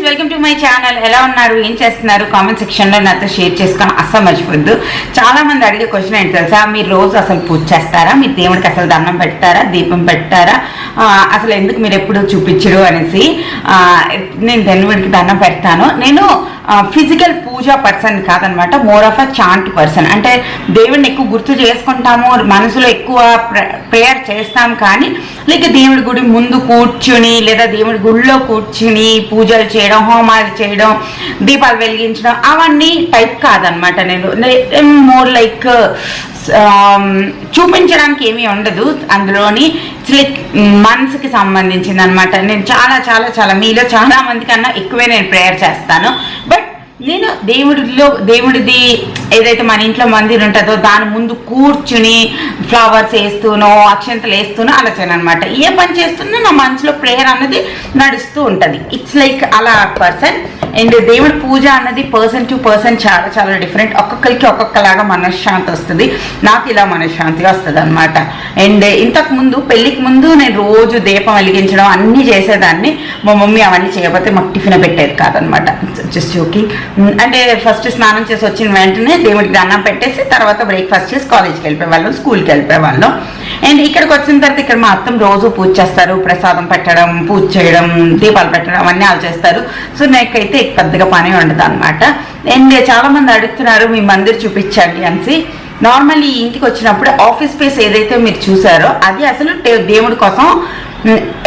Welcome to my channel. ఎలా ఉన్నారు, ఏం చేస్తున్నారు, కామెంట్ సెక్షన్లో నాతో షేర్ చేసుకొని అస్సలు మర్చిపోద్దు. చాలా మంది అడిగే క్వశ్చన్ ఏంటి తెలుసా, మీరు రోజు అసలు పూజ చేస్తారా, మీరు దేవుడికి అసలు దండం పెట్టారా, దీపం పెట్టారా, అసలు ఎందుకు మీరు ఎప్పుడు చూపించరు అనేసి. నేను దేవుడికి దండం పెడతాను. నేను ఫిజికల్ పూజ పర్సన్ కాదనమాట, more of a chant person. అంటే దేవుడిని ఎక్కువ గుర్తు చేసుకుంటాము, మనసులో ఎక్కువ ప్రేయర్ చేస్తాం, కానీ లైక్ దేవుడి గుడి ముందు కూర్చుని లేదా దేవుడి గుడిలో కూర్చుని పూజలు చేయడం, హోమాలు చేయడం, దీపాలు వెలిగించడం అవన్నీ టైప్ కాదనమాట. నేను మోర్ లైక్ చూపించడానికి ఏమీ ఉండదు అందులోని. ఇట్స్ లైక్ మనసుకి సంబంధించింది అనమాట. నేను చాలా చాలా చాలా మీలో చాలా మంది కన్నా ఎక్కువే నేను ప్రేయర్ చేస్తాను. బట్ నేను దేవుడిది ఏదైతే మన ఇంట్లో మందిర్ ఉంటుందో దాని ముందు కూర్చుని ఫ్లవర్స్ వేస్తూనో అక్షంతలు వేస్తూనో అలా చేయను అనమాట. ఏ పని చేస్తున్నా నా మనసులో ప్రేయర్ అన్నది నడుస్తూ ఉంటుంది. ఇట్స్ లైక్ అలా పర్సన్. అండ్ దేవుడి పూజ అన్నది పర్సన్ టు పర్సన్ చాలా చాలా డిఫరెంట్. ఒక్కొక్కరికి ఒక్కొక్కలాగా మనశ్శాంతి వస్తుంది. నాకు ఇలా మనశ్శాంతి వస్తుంది అనమాట. అండ్ ఇంతకు ముందు పెళ్ళికి ముందు నేను రోజు దీపం వెలిగించడం అన్నీ చేసేదాన్ని. మా మమ్మీ అవన్నీ చేయకపోతే మాకు టిఫిన్ పెట్టేది కాదనమాట. Just joking. అంటే ఫస్ట్ స్నానం చేసి వచ్చిన వెంటనే దేవుడికి దండం పెట్టేసి తర్వాత బ్రేక్ఫాస్ట్ చేసి కాలేజ్కి వెళ్ళిపోయేవాళ్ళం, స్కూల్కి వెళ్ళిపోయేవాళ్ళం. అండ్ ఇక్కడికి వచ్చిన తర్వాత ఇక్కడ మా అత్తం రోజు పూజ చేస్తారు, ప్రసాదం పెట్టడం, పూజ చేయడం, దీపాలు పెట్టడం అవన్నీ వాళ్ళు చేస్తారు. సో నాకైతే పెద్దగా పని ఉండదు అనమాట. అండ్ చాలా మంది అడుగుతున్నారు మీ మందిర్ చూపించండి అనేసి. నార్మల్లీ ఇంటికి వచ్చినప్పుడు ఆఫీస్ స్పేస్ ఏదైతే మీరు చూసారో అది అసలు దేవుడి కోసం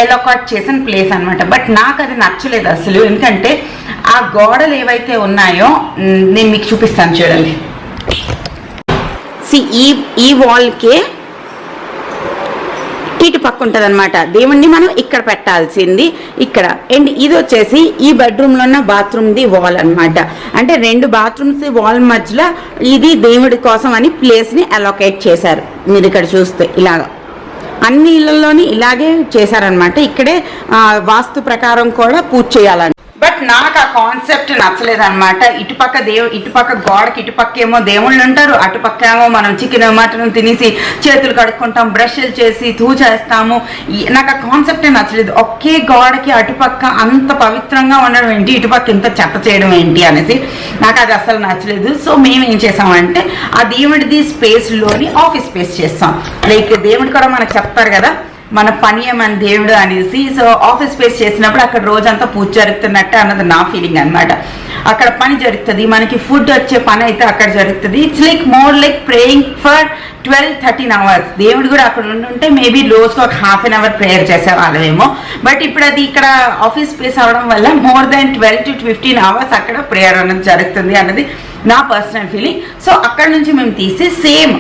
ఎలోకాట్ చేసిన ప్లేస్ అనమాట. బట్ నాకు అది నచ్చలేదు అసలు. ఎందుకంటే ఆ గోడలు ఏవైతే ఉన్నాయో నేను మీకు చూపిస్తాను చూడండి. ఈ వాల్కే ఇటు పక్క ఉంటుంది అనమాట. దేవుణ్ణి మనం ఇక్కడ పెట్టాల్సింది ఇక్కడ. అండ్ ఇది వచ్చేసి ఈ బెడ్రూమ్లో ఉన్న బాత్రూమ్ది వాల్ అనమాట. అంటే రెండు బాత్రూమ్స్ వాల్ మధ్యలో ఇది దేవుడి కోసం అని ప్లేస్ని అలోకేట్ చేశారు. మీరు ఇక్కడ చూస్తే ఇలాగా అన్ని ఇళ్లలోని ఇలాగే చేశారనమాట. ఇక్కడే వాస్తు ప్రకారం కూడా పూజ చేయాలని. బట్ నాకు ఆ కాన్సెప్ట్ నచ్చలేదన్నమాట. ఇటుపక్క గోడకి ఇటుపక్క ఏమో దేవుళ్ళు ఉంటారు, అటుపక్క ఏమో మనం చికెన్ మటన్ తినేసి చేతులు కడుక్కుంటాం, బ్రష్లు చేసి చేస్తాము. నాకు ఆ కాన్సెప్టే నచ్చలేదు. ఒకే గోడకి అటుపక్క అంత పవిత్రంగా ఉండడం ఏంటి, ఇటుపక్క ఇంత చెత్త చేయడం ఏంటి అనేసి నాకు అది అసలు నచ్చలేదు. సో మేము ఏం చేసామంటే ఆ దేవుడిది స్పేస్లోని ఆఫీస్ స్పేస్ చేస్తాం. లైక్ దేవుడు కూడా మనకు చెప్తారు కదా మన పని మన దేవుడు అనేసి. సో ఆఫీస్ స్పేస్ చేసినప్పుడు అక్కడ రోజంతా పూజ జరుగుతున్నట్టే అన్నది నా ఫీలింగ్ అనమాట. అక్కడ పని జరుగుతుంది, మనకి ఫుడ్ వచ్చే పని అయితే అక్కడ జరుగుతుంది. It's like more like praying for 12-13 hours. దేవుడు కూడా అక్కడ ఉండుంటే మేబీ రోజుకి ఒక ½ an hour ప్రేయర్ చేసేవాళ్ళమేమో. బట్ ఇప్పుడు అది ఇక్కడ ఆఫీస్ స్పేస్ అవడం వల్ల మోర్ దాన్ 12 to 15 hours అక్కడ ప్రేయర్ అనేది జరుగుతుంది అన్నది నా పర్సనల్ ఫీలింగ్. సో అక్కడ నుంచి మేము తీసి సేమ్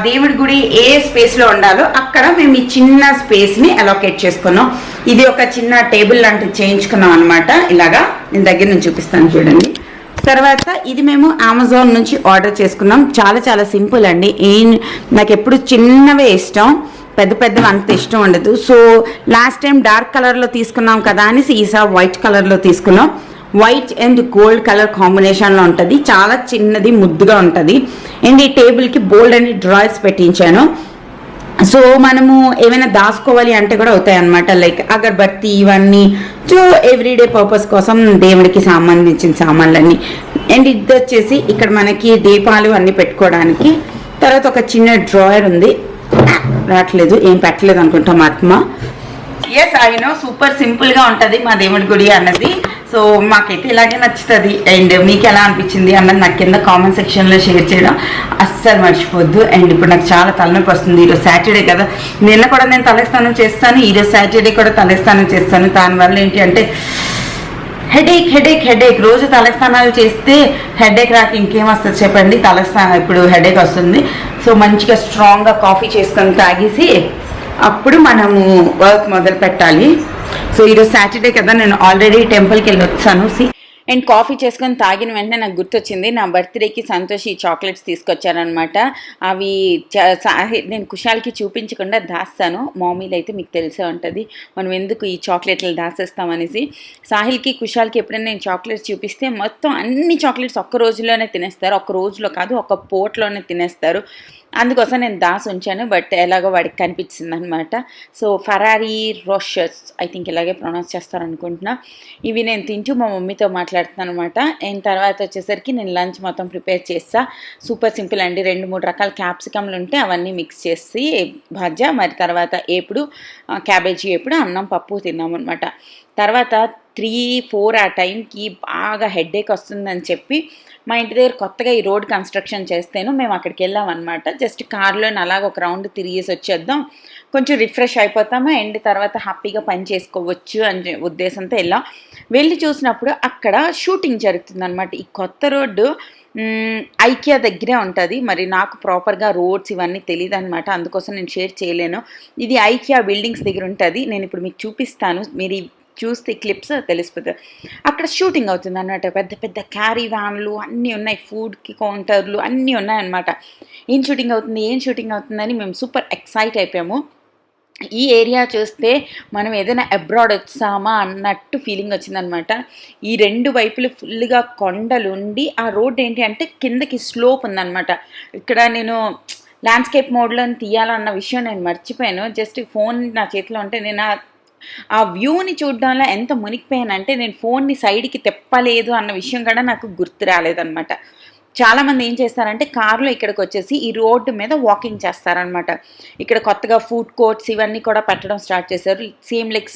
దేవుడి గుడి ఏ స్పేస్లో ఉండాలో అక్కడ మేము ఈ చిన్న స్పేస్ని అలోకేట్ చేసుకున్నాం. ఇది ఒక చిన్న టేబుల్ లాంటిది చేయించుకున్నాం అనమాట. ఇలాగా నేను దగ్గర నుంచి చూపిస్తాను చూడండి. తర్వాత ఇది మేము అమెజాన్ నుంచి ఆర్డర్ చేసుకున్నాం. చాలా చాలా సింపుల్ అండి. నాకు ఎప్పుడు చిన్నవే ఇష్టం, పెద్దవి అంత ఇష్టం ఉండదు. సో లాస్ట్ టైం డార్క్ కలర్లో తీసుకున్నాం కదా అని ఈసారి వైట్ కలర్లో తీసుకున్నాం. వైట్ అండ్ గోల్డ్ కలర్ కాంబినేషన్లో ఉంటుంది. చాలా చిన్నది, ముద్దుగా ఉంటుంది. అండ్ ఈ టేబుల్కి బోల్డ్ అని డ్రాయర్స్ పెట్టించాను. సో మనము ఏమైనా దాచుకోవాలి అంటే కూడా అవుతాయి అనమాట. లైక్ అగరబత్తి ఇవన్నీ. సో ఎవ్రీడే పర్పస్ కోసం దేవుడికి సంబంధించిన సామాన్లన్నీ. అండ్ ఇది వచ్చేసి ఇక్కడ మనకి దీపాలు అన్నీ పెట్టుకోవడానికి. తర్వాత ఒక చిన్న డ్రాయర్ ఉంది, రావట్లేదు, ఏం పెట్టలేదు అనుకుంటాం ఆత్మ. ఎస్ ఐ నో, సూపర్ సింపుల్గా ఉంటుంది మా దేవుడి గుడి అన్నది. సో మాకైతే ఇలాగే నచ్చుతుంది. అండ్ మీకు ఎలా అనిపించింది అన్నది నాకు కింద కామెంట్ సెక్షన్లో షేర్ చేయడం అస్సలు మర్చిపోద్దు. అండ్ ఇప్పుడు నాకు చాలా తలనొప్పి వస్తుంది. ఈరోజు సాటర్డే కదా, నిన్న కూడా నేను తలస్నానం చేస్తాను, ఈరోజు సాటర్డే కూడా తలస్నానం చేస్తాను. దానివల్ల ఏంటి అంటే హెడేక్. రోజు తలస్నానాలు చేస్తే హెడేక్ రాక ఇంకేం వస్తుంది చెప్పండి. ఇప్పుడు హెడేక్ వస్తుంది. సో మంచిగా స్ట్రాంగ్గా కాఫీ చేసుకొని తాగేసి అప్పుడు మనము వర్క్ మొదలు పెట్టాలి. సో ఈరోజు సాటర్డే కదా, నేను ఆల్రెడీ టెంపుల్కి వెళ్ళి వచ్చాను. అండ్ కాఫీ చేసుకొని తాగిన వెంటనే నాకు గుర్తొచ్చింది, నా బర్త్డేకి సంతోష్ ఈ చాక్లెట్స్ తీసుకొచ్చారనమాట. అవి నేను కుషాల్కి చూపించకుండా దాస్తాను. మామీలు అయితే మీకు తెలిసే ఉంటుంది మనం ఎందుకు ఈ చాక్లెట్లు దాసేస్తామనేసి. సాహిల్కి కుషాల్కి ఎప్పుడైనా నేను చాక్లెట్స్ చూపిస్తే మొత్తం అన్ని చాక్లెట్స్ ఒక్క రోజులోనే తినేస్తారు. ఒక్క రోజులో కాదు, ఒక్క పూటలోనే తినేస్తారు. అందుకోసం నేను దాసి ఉంచాను, బట్ ఎలాగో వాడికి కనిపించింది అనమాట. సో ఫరారీ రోషస్ ఐ థింక్ ఇలాగే ప్రొనౌన్స్ చేస్తారనుకుంటున్నా. ఇవి నేను తింటూ మా మమ్మీతో మాట్లాడుతున్నాను అనమాట. అండ్ తర్వాత వచ్చేసరికి నేను లంచ్ మొత్తం ప్రిపేర్ చేస్తా. సూపర్ సింపుల్ అండి. 2-3 రకాల క్యాప్సికమ్లు ఉంటే అవన్నీ మిక్స్ చేసి భాజా, మరి తర్వాత ఏపుడు క్యాబేజీ ఏపుడు అన్నం పప్పు తిన్నామన్నమాట. తర్వాత 3-4 ఆ టైంకి బాగా హెడేక్ వస్తుందని చెప్పి మా ఇంటి దగ్గర కొత్తగా ఈ రోడ్ కన్స్ట్రక్షన్ చేస్తేను మేము అక్కడికి వెళ్ళామన్నమాట. జస్ట్ కార్లో అలాగ ఒక రౌండ్ తిరిగేసి వచ్చేద్దాం, కొంచెం రిఫ్రెష్ అయిపోతాము అండ్ తర్వాత హ్యాపీగా పని చేసుకోవచ్చు అనే ఉద్దేశంతో వెళ్ళి చూసినప్పుడు అక్కడ షూటింగ్ జరుగుతుందన్నమాట. ఈ కొత్త రోడ్డు ఐకియా దగ్గరే ఉంటుంది. మరి నాకు ప్రాపర్గా రోడ్స్ ఇవన్నీ తెలియదు అనమాట, అందుకోసం నేను షేర్ చేయలేను. ఇది ఐకియా బిల్డింగ్స్ దగ్గర ఉంటుంది. నేను ఇప్పుడు మీకు చూపిస్తాను, మీరు చూస్తే క్లిప్స్ తెలిసిపోతుంది. అక్కడ షూటింగ్ అవుతుంది అన్నమాట. పెద్ద పెద్ద క్యారీ వ్యాన్లు అన్నీ ఉన్నాయి, ఫుడ్కి కౌంటర్లు అన్నీ ఉన్నాయన్నమాట. ఏం షూటింగ్ అవుతుందని మేము సూపర్ ఎక్సైట్ అయిపోయాము. ఈ ఏరియా చూస్తే మనం ఏదైనా అబ్రాడ్ వచ్చామా అన్నట్టు ఫీలింగ్ వచ్చిందనమాట. ఈ 2 వైపులు ఫుల్గా కొండలుండి ఆ రోడ్ ఏంటి అంటే కిందకి స్లోప్ ఉందన్నమాట. ఇక్కడ నేను ల్యాండ్స్కేప్ మోడ్లో తీయాలన్న విషయం నేను మర్చిపోయాను. జస్ట్ ఫోన్ నా చేతిలో ఉంటే నేను ఆ వ్యూని చూడడంలో ఎంత మునిగిపోయానంటే నేను ఫోన్ని సైడ్కి తిప్పలేదు అన్న విషయం కూడా నాకు గుర్తు రాలేదన్నమాట. చాలామంది ఏం చేస్తారంటే కార్లో ఇక్కడికి వచ్చేసి ఈ రోడ్డు మీద వాకింగ్ చేస్తారనమాట. ఇక్కడ కొత్తగా ఫుడ్ కోర్ట్స్ ఇవన్నీ కూడా పెట్టడం స్టార్ట్ చేశారు. సేమ్ లైక్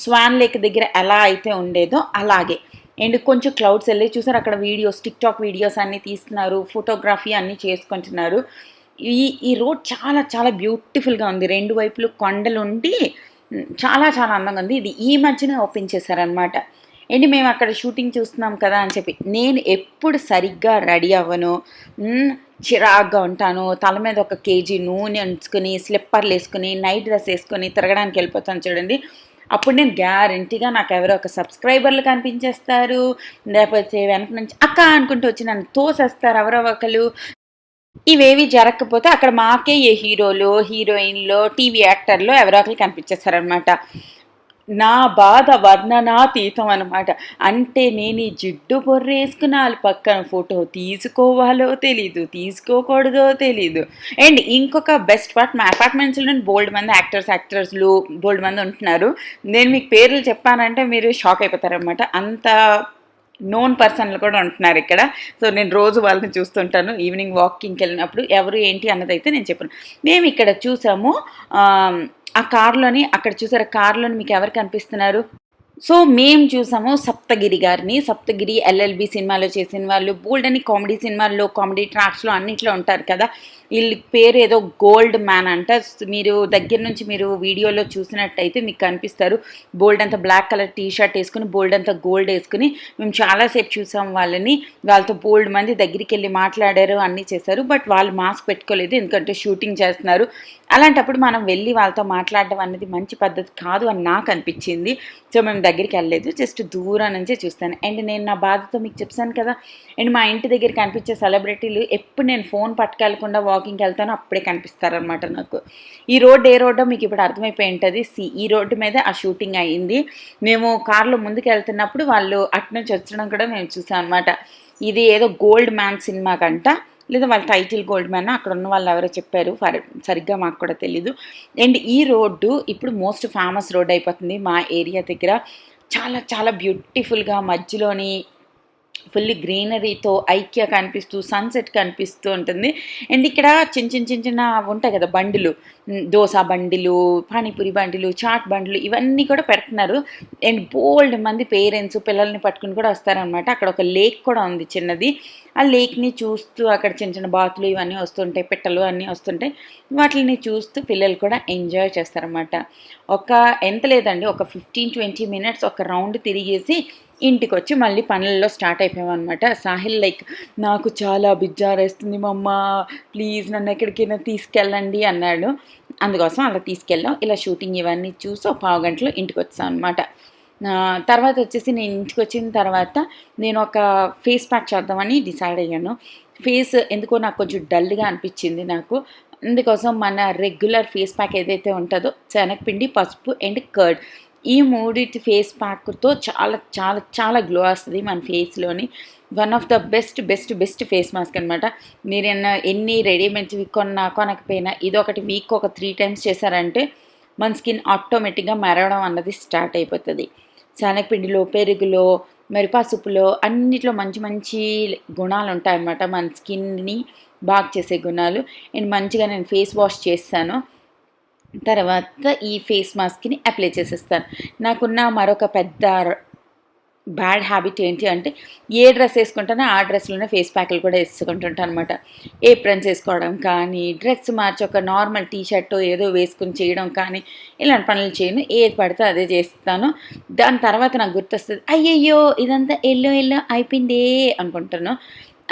స్వాన్ లేక్ దగ్గర ఎలా అయితే ఉండేదో అలాగే. అండ్ కొంచెం క్లౌడ్స్ వెళ్ళి చూసారు అక్కడ వీడియోస్, టిక్టాక్ వీడియోస్ అన్నీ తీస్తున్నారు, ఫోటోగ్రఫీ అన్నీ చేసుకుంటున్నారు. ఈ రోడ్ చాలా చాలా బ్యూటిఫుల్గా ఉంది. 2 వైపులు కొండలు ఉండి చాలా చాలా అందంగా ఉంది. ఇది ఈ మధ్యనే ఓపెన్ చేశారనమాట. ఏంటి మేము అక్కడ షూటింగ్ చూస్తున్నాం కదా అని చెప్పి నేను ఎప్పుడు సరిగ్గా రెడీ అవ్వను, చిరాగ్గా ఉంటాను. తల మీద 1 kg నూనె ఉంచుకొని స్లిప్పర్లు వేసుకుని నైట్ డ్రెస్ వేసుకొని తిరగడానికి వెళ్ళిపోతాను చూడండి. అప్పుడు నేను గ్యారంటీగా నాకు ఎవరో ఒక సబ్స్క్రైబర్లు కనిపించేస్తారు, లేకపోతే వెనక నుంచి అక్క అనుకుంటూ వచ్చి నన్ను తోసేస్తారు ఎవరో ఒకరు. ఇవేవి జరగకపోతే అక్కడ మాకే ఏ హీరోలు, హీరోయిన్లు, టీవీ యాక్టర్లు ఎవరో ఒకరు కనిపించేస్తారనమాట. నా బాధ వర్ణనాతీతం అనమాట. అంటే నేను ఈ జిడ్డు బొర్రేసుకుని వాళ్ళ పక్కన ఫోటో తీసుకోవాలో తెలీదు, తీసుకోకూడదో తెలీదు. అండ్ ఇంకొక బెస్ట్ పార్ట్, మా అపార్ట్మెంట్స్లో బోల్డ్ మంది యాక్టర్స్లు బోల్డ్ మంది ఉంటున్నారు. నేను మీకు పేర్లు చెప్పానంటే మీరు షాక్ అయిపోతారనమాట. అంత నోన్ పర్సన్లు కూడా ఉంటున్నారు ఇక్కడ. సో నేను రోజు వాళ్ళని చూస్తుంటాను ఈవినింగ్ వాకింగ్కి వెళ్ళినప్పుడు. ఎవరు ఏంటి అన్నదైతే నేను చెప్పాను. మేము ఇక్కడ చూసాము ఆ కార్లోని, అక్కడ చూసారా కార్లోని మీకు ఎవరు కనిపిస్తున్నారు? సో మేము చూసాము సప్తగిరి గారిని. సప్తగిరి ఎల్ఎల్బి సినిమాలో చేసిన వాళ్ళు, బోల్డ్ అని కామెడీ సినిమాల్లో, కామెడీ ట్రాక్స్లో అన్నిట్లో ఉంటారు కదా. వీళ్ళ పేరు ఏదో గోల్డ్ మ్యాన్ అంట. మీరు దగ్గర నుంచి మీరు వీడియోలో చూసినట్టయితే మీకు కనిపిస్తారు. బోల్డ్ అంతా బ్లాక్ కలర్ టీ షర్ట్ వేసుకుని, బోల్డ్ అంతా గోల్డ్ వేసుకుని మేము చాలాసేపు చూసాం వాళ్ళని. వాళ్ళతో బోల్డ్ మంది దగ్గరికి వెళ్ళి మాట్లాడారు, అన్నీ చేశారు. బట్ వాళ్ళు మాస్క్ పెట్టుకోలేదు, ఎందుకంటే షూటింగ్ చేస్తున్నారు. అలాంటప్పుడు మనం వెళ్ళి వాళ్ళతో మాట్లాడడం అనేది మంచి పద్ధతి కాదు అని నాకు అనిపించింది. సో మేము దగ్గరికి వెళ్ళలేదు, జస్ట్ దూరం నుంచే చూస్తాను. అండ్ నేను నా బాధతో మీకు చెప్పాను కదా. అండ్ మా ఇంటి దగ్గర కనిపించే సెలబ్రిటీలు ఎప్పుడు నేను ఫోన్ పట్టుకెళ్ళకుండా వాకింగ్కి వెళ్తానో అప్పుడే కనిపిస్తారనమాట నాకు. ఈ రోడ్ ఏ రోడ్డో మీకు ఇప్పుడు అర్థమైపోయి ఉంటుంది. ఈ రోడ్డు మీద ఆ షూటింగ్ అయ్యింది. మేము కార్లో ముందుకు వెళ్తున్నప్పుడు వాళ్ళు అటు నుంచి వచ్చడం కూడా మేము చూసాం అనమాట. ఇది ఏదో గోల్డ్ మ్యాన్ సినిమా కంట, లేదా వాళ్ళ టైటిల్ గోల్డ్ మ్యాన్, అక్కడ ఉన్న వాళ్ళు ఎవరో చెప్పారు, సరిగ్గా మాకు కూడా తెలీదు. అండ్ ఈ రోడ్డు ఇప్పుడు మోస్ట్ ఫేమస్ రోడ్ అయిపోతుంది మా ఏరియా దగ్గర. చాలా చాలా బ్యూటిఫుల్గా మధ్యలోని ఫుల్ గ్రీనరీతో ఐక్య కనిపిస్తూ సన్సెట్ కనిపిస్తూ ఉంటుంది. అండ్ ఇక్కడ చిన్న ఉంటాయి కదా బండిలు, దోశ బండిలు, పానీపూరి బండిలు, చాట్ బండిలు, ఇవన్నీ కూడా పెడుతున్నారు. అండ్ బోల్డ్ మంది పేరెంట్స్ పిల్లల్ని పట్టుకుని కూడా వస్తారనమాట. అక్కడ ఒక లేక్ కూడా ఉంది చిన్నది. ఆ లేక్ని చూస్తూ అక్కడ చిన్న బాతులు ఇవన్నీ వస్తుంటాయి, పిట్టలు అన్నీ వస్తుంటాయి. వాటిని చూస్తూ పిల్లలు కూడా ఎంజాయ్ చేస్తారనమాట. ఎంత లేదండి, ఒక 15-20 minutes ఒక రౌండ్ తిరిగేసి ఇంటికి వచ్చి మళ్ళీ పనుల్లో స్టార్ట్ అయిపోయామన్నమాట. సాహిల్ లైక్ నాకు చాలా బిజ్జారేస్తుంది మమ్మ, ప్లీజ్ నన్ను ఎక్కడికైనా తీసుకెళ్ళండి అన్నాడు. అందుకోసం అలా తీసుకెళ్ళాం. ఇలా షూటింగ్ ఇవన్నీ చూసి 1/2 గంటలో ఇంటికి వచ్చాం అనమాట. తర్వాత వచ్చేసి నేను ఇంటికి వచ్చిన తర్వాత నేను ఒక ఫేస్ ప్యాక్ చేద్దామని డిసైడ్ అయ్యాను. ఫేస్ ఎందుకో నాకు కొంచెం డల్గా అనిపించింది నాకు. అందుకోసం మన రెగ్యులర్ ఫేస్ ప్యాక్ ఏదైతే ఉంటుందో శనగపిండి, పసుపు అండ్ కర్డ్, ఈ మూడిటి ఫేస్ ప్యాక్తో చాలా చాలా చాలా గ్లో వస్తుంది మన ఫేస్లోని. One of the best best best face mask అనమాట. మీరు ఎన్ని రెడీమేడ్స్ కొనకపోయినా ఇది ఒకటి వీక్ ఒక 3 times చేశారంటే మన స్కిన్ ఆటోమేటిక్గా మెరవడం అన్నది స్టార్ట్ అయిపోతుంది. శనగపిండిలో, పెరుగులో, మరి పసుపులో అన్నిట్లో మంచి మంచి గుణాలు ఉంటాయన్నమాట, మన స్కిన్ని బాగా చేసే గుణాలు. అండ్ మంచిగా నేను ఫేస్ వాష్ చేస్తాను. తర్వాత ఈ ఫేస్ మాస్క్ని అప్లై చేసేస్తాను. నాకున్న మరొక పెద్ద బ్యాడ్ హ్యాబిట్ ఏంటి అంటే ఏ డ్రెస్ వేసుకుంటానో ఆ డ్రెస్లోనే ఫేస్ ప్యాక్లు కూడా వేసుకుంటుంటాను అనమాట. ఏప్రన్స్ వేసుకోవడం కానీ, డ్రెస్ మార్చి ఒక నార్మల్ టీషర్ట్ ఏదో వేసుకుని చేయడం కానీ, ఇలాంటి పనులు చేయను. ఏది పడితే అదే చేస్తాను. దాని తర్వాత నాకు గుర్తొస్తుంది, అయ్యయ్యో ఇదంతా ఎల్లో ఎల్లో అయిపోయిందే అనుకుంటాను.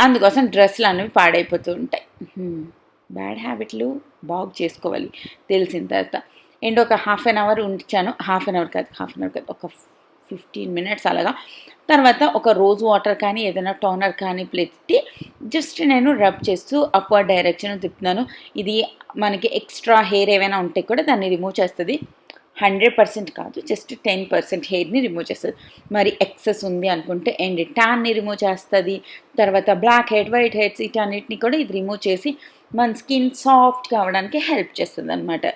అందుకోసం డ్రెస్సులు అనేవి పాడైపోతూ ఉంటాయి. బ్యాడ్ హ్యాబిట్లు బాగు చేసుకోవాలి తెలిసిన తర్వాత. అండ్ ఒక హాఫ్ అన్ అవర్ ఉంచాను, హాఫ్ అన్ అవర్ కాదు ఒక 15 minutes అలాగా. తర్వాత ఒక రోజ్ వాటర్ కానీ ఏదైనా టోనర్ కానీ పెట్టి జస్ట్ నేను రబ్ చేస్తూ అప్వర్డ్ డైరెక్షన్ తిప్పుతున్నాను. ఇది మనకి ఎక్స్ట్రా హెయిర్ ఏమైనా ఉంటే కూడా దాన్ని రిమూవ్ చేస్తుంది. 100% కాదు, జస్ట్ 10% హెయిర్ని రిమూవ్ చేస్తుంది. మరి ఎక్సెస్ ఉంది అనుకుంటే అండ్ ట్యాన్ని రిమూవ్ చేస్తుంది. తర్వాత బ్లాక్ హెడ్, వైట్ హెడ్స్ వీటన్నిటిని కూడా ఇది రిమూవ్ చేసి మన స్కిన్ సాఫ్ట్గా అవ్వడానికి హెల్ప్ చేస్తుంది అనమాట.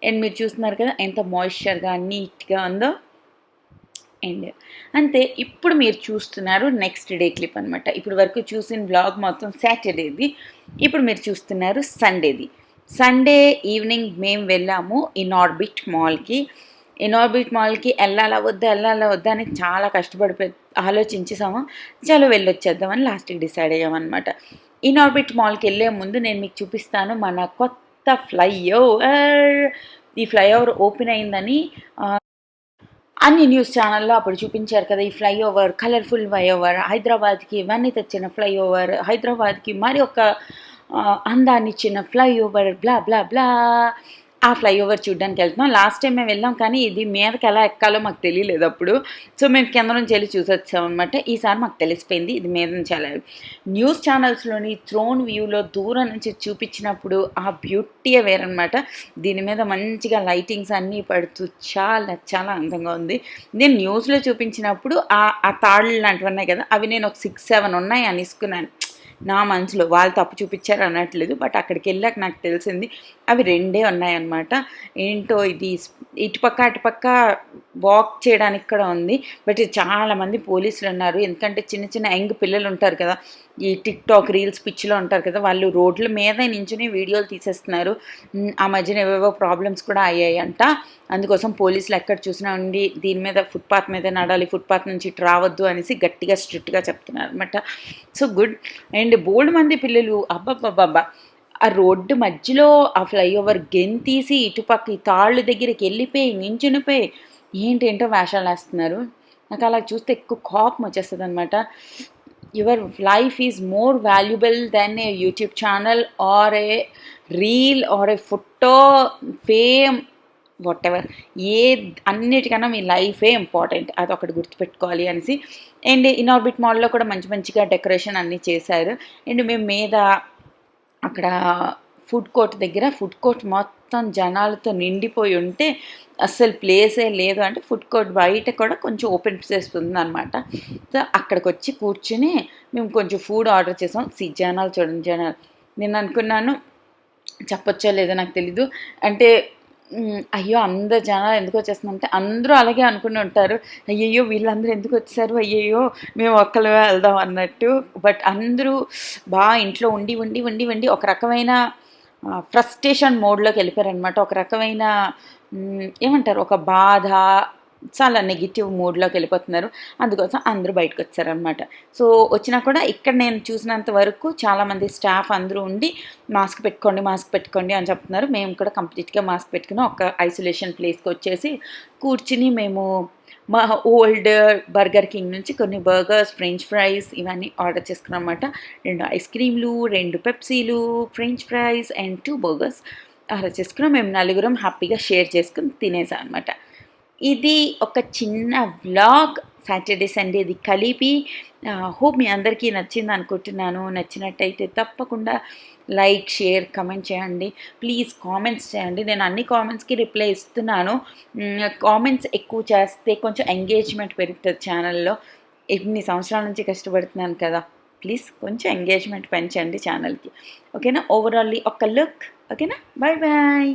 అండ్ మీరు చూస్తున్నారు కదా ఎంత మాయిశ్చర్గా నీట్గా ఉందో. అండ్ అంతే. ఇప్పుడు మీరు చూస్తున్నారు నెక్స్ట్ డే క్లిప్ అనమాట. ఇప్పుడు వరకు చూసిన బ్లాగ్ మొత్తం సాటర్డేది, ఇప్పుడు మీరు చూస్తున్నారు సండేది. సండే ఈవినింగ్ మేము వెళ్ళాము ఇనార్బిట్ మాల్కి. ఇనార్బిట్ మాల్కి వెళ్ళాలా వద్దా అని చాలా కష్టపడి ఆలోచించేసాము. చలో వెళ్ళొచ్చేద్దామని లాస్ట్కి డిసైడ్ అయ్యామన్నమాట. ఇనార్బిట్ మాల్కి వెళ్ళే ముందు నేను మీకు చూపిస్తాను మన కొత్త ఫ్లైఓవర్. ఈ ఫ్లైఓవర్ ఓపెన్ అయిందని అన్ని న్యూస్ ఛానల్లో అప్పుడు చూపించారు కదా. ఈ ఫ్లైఓవర్ కలర్ఫుల్ ఫ్లైఓవర్, హైదరాబాద్కి ఇవన్నీ తెచ్చిన ఫ్లైఓవర్, హైదరాబాద్కి మరి ఒక అందాన్ని ఇచ్చిన ఫ్లైఓవర్, బ్లా బ్లా బ్లా. ఆ ఫ్లైఓవర్ చూడడానికి వెళ్తున్నాం. లాస్ట్ టైం మేము వెళ్ళాం కానీ ఇది మీదకి ఎలా ఎక్కాలో మాకు తెలియలేదు అప్పుడు. సో మేము కింద నుంచి వెళ్ళి చూసొచ్చాం అనమాట. ఈసారి మాకు తెలిసిపోయింది ఇది మీద నుంచి వెళ్ళాలి. న్యూస్ ఛానల్స్లోని థ్రోన్ వ్యూలో దూరం నుంచి చూపించినప్పుడు ఆ బ్యూటీయే వేరనమాట. దీని మీద మంచిగా లైటింగ్స్ అన్నీ పడుతూ చాలా చాలా అందంగా ఉంది. నేను న్యూస్లో చూపించినప్పుడు ఆ తాళ్ళు లాంటివి ఉన్నాయి కదా, అవి నేను ఒక 6-7 ఉన్నాయి అనేసుకున్నాను నా మనసులో. వాళ్ళు తప్పు చూపించారు అనట్లేదు, బట్ అక్కడికి వెళ్ళాక నాకు తెలిసింది అవి 2 ఉన్నాయన్నమాట. ఏంటో ఇది ఇటుపక్క అటుపక్క వాక్ చేయడానికి కూడా ఉంది, బట్ చాలామంది పోలీసులు ఉన్నారు. ఎందుకంటే చిన్న చిన్న యంగ్ పిల్లలు ఉంటారు కదా, ఈ టిక్టాక్ రీల్స్ పిచ్చిలో ఉంటారు కదా, వాళ్ళు రోడ్ల మీద నించుని వీడియోలు తీసేస్తున్నారు. ఆ మధ్యన ఏవేవో ప్రాబ్లమ్స్ కూడా అయ్యాయంట. అందుకోసం పోలీసులు ఎక్కడ చూసినా ఉండి దీని మీద ఫుట్పాత్ మీద నడాలి, ఫుట్పాత్ నుంచి ఇటు రావద్దు అనేసి గట్టిగా స్ట్రిక్ట్గా చెప్తున్నారు అనమాట. So good. అండ్ బోల్డ్ మంది పిల్లలు అబ్బబ్బబ్బబ్బా ఆ రోడ్డు మధ్యలో ఆ ఫ్లైఓవర్ గెంతీసి ఇటుపక్క ఈ తాళ్ళు దగ్గరికి వెళ్ళిపోయి నించునిపోయి ఏంటేంటో వేషాలు వేస్తున్నారు. నాకు అలా చూస్తే ఎక్కువ కోపం వచ్చేస్తుంది అనమాట. Your life is more valuable than a YouTube channel or a reel or a photo, fame, whatever. అన్నిటికన్నా మీ లైఫే ఇంపార్టెంట్, అది ఒకటి గుర్తుపెట్టుకోవాలి అనేసి. అండ్ ఇనార్బిట్ మాల్లో కూడా మంచి మంచిగా డెకరేషన్ అన్నీ చేశారు. అండ్ మేము మీద అక్కడ ఫుడ్ కోర్ట్ మొత్తం జనాలతో నిండిపోయి ఉంటే అస్సలు ప్లేసే లేదు. అంటే ఫుడ్ కోర్ట్ బయట కూడా కొంచెం ఓపెన్ ప్లేస్ ఉందన్నమాట. సో అక్కడికి వచ్చి కూర్చుని మేము కొంచెం ఫుడ్ ఆర్డర్ చేసాం. జనాలు చూడండి జనాలు. నేను అనుకున్నాను చెప్పొచ్చో లేదో నాకు తెలీదు, అంటే అయ్యో అందరు జనాలు ఎందుకు వచ్చేస్తుందంటే అందరూ అలాగే అనుకుని ఉంటారు, అయ్యయ్యో వీళ్ళందరూ ఎందుకు వచ్చేసారు, అయ్యయ్యో మేము ఒక్కరు వెళ్దాం అన్నట్టు. బట్ అందరూ బాగా ఇంట్లో ఉండి ఒక రకమైన ఫ్రస్ట్రేషన్ మోడ్లోకి వెళ్ళిపోయారనమాట. ఒక రకమైన ఏమంటారు, ఒక బాధ, చాలా నెగిటివ్ మూడ్లోకి వెళ్ళిపోతున్నారు. అందుకోసం అందరూ బయటకు వచ్చారనమాట. సో వచ్చినా కూడా ఇక్కడ నేను చూసినంత వరకు చాలామంది స్టాఫ్ అందరూ ఉండి మాస్క్ పెట్టుకోండి అని చెప్తున్నారు. మేము కూడా కంప్లీట్గా మాస్క్ పెట్టుకుని ఒక ఐసోలేషన్ ప్లేస్కి వచ్చేసి కూర్చుని మేము మా ఓల్డ్ బర్గర్ కింగ్ నుంచి కొన్ని బర్గర్స్, ఫ్రెంచ్ ఫ్రైస్ ఇవన్నీ ఆర్డర్ చేసుకున్నాం అనమాట. 2 ఐస్ క్రీమ్లు, 2 పెప్సీలు, French fries and 2 burgers order చేసుకున్నాం. మేము 4 హ్యాపీగా షేర్ చేసుకుని తినేసాం అనమాట. ఇది ఒక చిన్న వ్లాగ్ సాటర్డే సండేది కలిపి. హోప్ మీ అందరికీ నచ్చింది అనుకుంటున్నాను. నచ్చినట్టయితే తప్పకుండా లైక్, షేర్, కమెంట్ చేయండి. ప్లీజ్ కామెంట్స్ చేయండి. నేను అన్ని కామెంట్స్కి రిప్లై ఇస్తున్నాను. కామెంట్స్ ఎక్కువ చేస్తే కొంచెం ఎంగేజ్మెంట్ పెరుగుతుంది ఛానల్లో. ఎన్ని సంవత్సరాల నుంచి కష్టపడుతున్నాను కదా, ప్లీజ్ కొంచెం ఎంగేజ్మెంట్ పెంచండి ఛానల్కి. ఓకేనా? ఓవరాల్లీ ఒక లుక్. ఓకేనా? Bye bye.